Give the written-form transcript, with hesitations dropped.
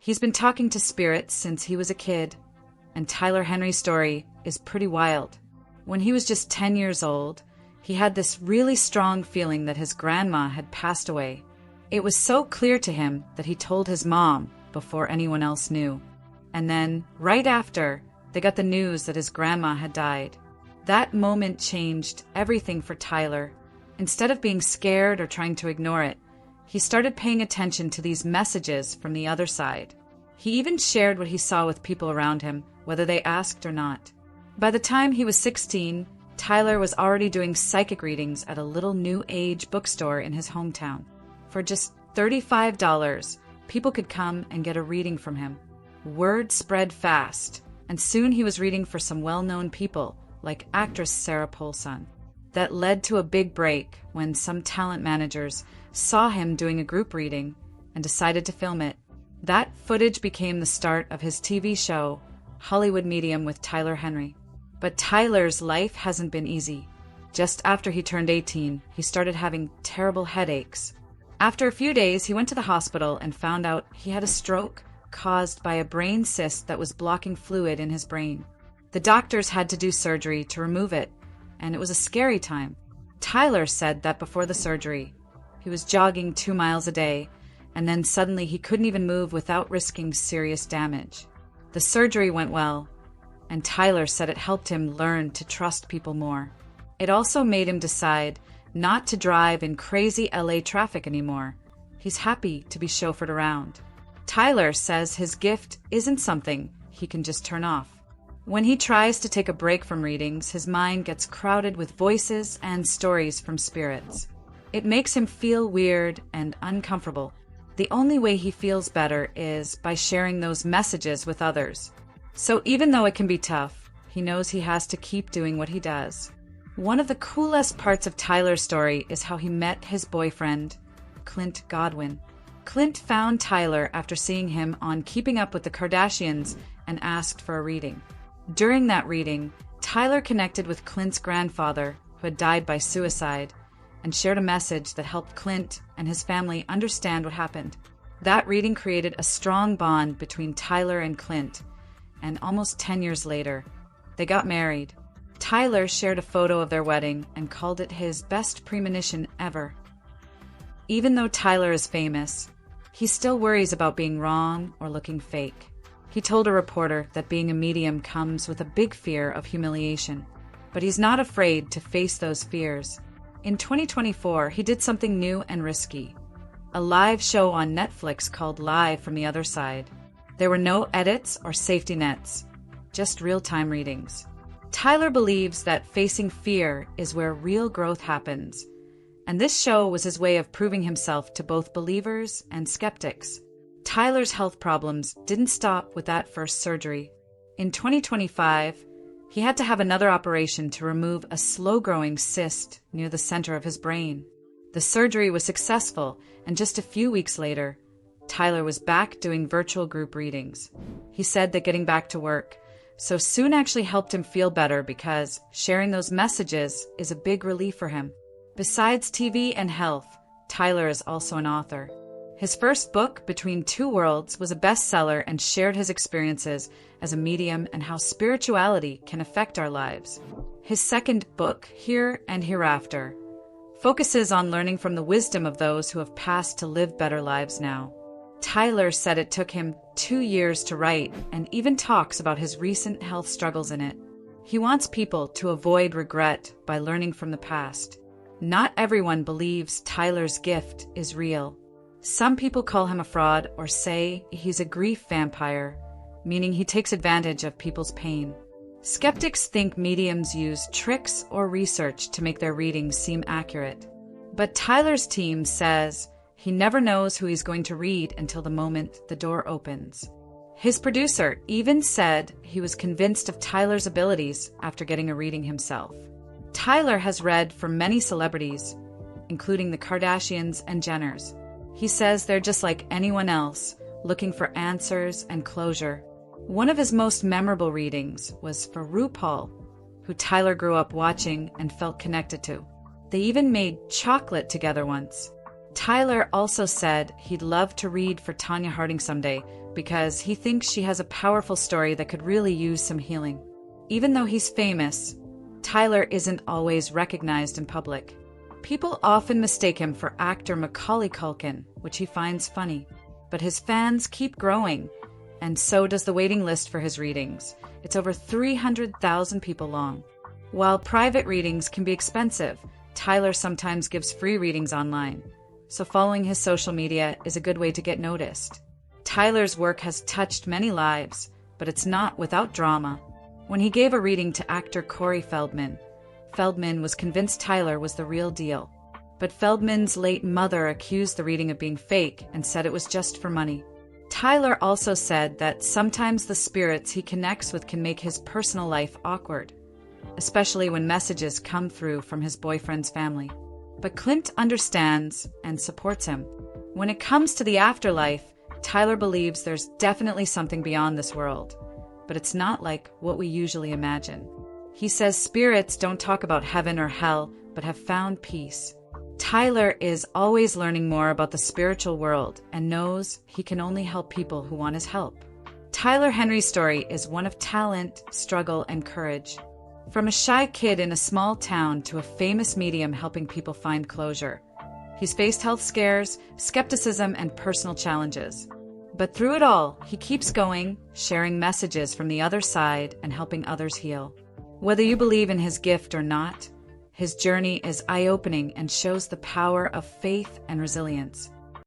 He's been talking to spirits since he was a kid, and Tyler Henry's story is pretty wild. When he was just 10 years old, he had this really strong feeling that his grandma had passed away. It was so clear to him that he told his mom before anyone else knew. And then, right after, they got the news that his grandma had died. That moment changed everything for Tyler. Instead of being scared or trying to ignore it, he started paying attention to these messages from the other side. He even shared what he saw with people around him, whether they asked or not. By the time he was 16, Tyler was already doing psychic readings at a little New Age bookstore in his hometown. For just $35, people could come and get a reading from him. Word spread fast, and soon he was reading for some well-known people, like actress Sarah Paulson. That led to a big break when some talent managers saw him doing a group reading and decided to film it. That footage became the start of his TV show, Hollywood Medium with Tyler Henry. But Tyler's life hasn't been easy. Just after he turned 18, he started having terrible headaches. After a few days, he went to the hospital and found out he had a stroke caused by a brain cyst that was blocking fluid in his brain. The doctors had to do surgery to remove it, and it was a scary time. Tyler said that before the surgery, he was jogging 2 miles a day, and then suddenly he couldn't even move without risking serious damage. The surgery went well, and Tyler said it helped him learn to trust people more. It also made him decide not to drive in crazy LA traffic anymore. He's happy to be chauffeured around. Tyler says his gift isn't something he can just turn off. When he tries to take a break from readings, his mind gets crowded with voices and stories from spirits. It makes him feel weird and uncomfortable. The only way he feels better is by sharing those messages with others. So even though it can be tough, he knows he has to keep doing what he does. One of the coolest parts of Tyler's story is how he met his boyfriend, Clint Godwin. Clint found Tyler after seeing him on Keeping Up with the Kardashians and asked for a reading. During that reading, Tyler connected with Clint's grandfather, who had died by suicide, and shared a message that helped Clint and his family understand what happened. That reading created a strong bond between Tyler and Clint, and almost 10 years later, they got married. Tyler shared a photo of their wedding and called it his best premonition ever. Even though Tyler is famous, he still worries about being wrong or looking fake. He told a reporter that being a medium comes with a big fear of humiliation, but he's not afraid to face those fears. In 2024, he did something new and risky. A live show on Netflix called Live from the Other Side. There were no edits or safety nets, just real-time readings. Tyler believes that facing fear is where real growth happens, and this show was his way of proving himself to both believers and skeptics. Tyler's health problems didn't stop with that first surgery. In 2025, he had to have another operation to remove a slow-growing cyst near the center of his brain. The surgery was successful, and just a few weeks later, Tyler was back doing virtual group readings. He said that getting back to work so soon actually helped him feel better because sharing those messages is a big relief for him. Besides TV and health, Tyler is also an author. His first book, Between Two Worlds, was a bestseller and shared his experiences as a medium and how spirituality can affect our lives. His second book, Here and Hereafter, focuses on learning from the wisdom of those who have passed to live better lives now. Tyler said it took him 2 years to write and even talks about his recent health struggles in it. He wants people to avoid regret by learning from the past. Not everyone believes Tyler's gift is real. Some people call him a fraud or say he's a grief vampire, meaning he takes advantage of people's pain. Skeptics think mediums use tricks or research to make their readings seem accurate. But Tyler's team says he never knows who he's going to read until the moment the door opens. His producer even said he was convinced of Tyler's abilities after getting a reading himself. Tyler has read for many celebrities, including the Kardashians and Jenners. He says they're just like anyone else, looking for answers and closure. One of his most memorable readings was for RuPaul, who Tyler grew up watching and felt connected to. They even made chocolate together once. Tyler also said he'd love to read for Tonya Harding someday, because he thinks she has a powerful story that could really use some healing. Even though he's famous, Tyler isn't always recognized in public. People often mistake him for actor Macaulay Culkin, which he finds funny. But his fans keep growing, and so does the waiting list for his readings. It's over 300,000 people long. While private readings can be expensive, Tyler sometimes gives free readings online, so following his social media is a good way to get noticed. Tyler's work has touched many lives, but it's not without drama. When he gave a reading to actor Corey Feldman, Feldman was convinced Tyler was the real deal. But Feldman's late mother accused the reading of being fake and said it was just for money. Tyler also said that sometimes the spirits he connects with can make his personal life awkward, especially when messages come through from his boyfriend's family. But Klimt understands and supports him. When it comes to the afterlife, Tyler believes there's definitely something beyond this world, but it's not like what we usually imagine. He says spirits don't talk about heaven or hell, but have found peace. Tyler is always learning more about the spiritual world and knows he can only help people who want his help. Tyler Henry's story is one of talent, struggle, and courage. From a shy kid in a small town to a famous medium helping people find closure. He's faced health scares, skepticism, and personal challenges. But through it all, he keeps going, sharing messages from the other side and helping others heal. Whether you believe in his gift or not, his journey is eye-opening and shows the power of faith and resilience.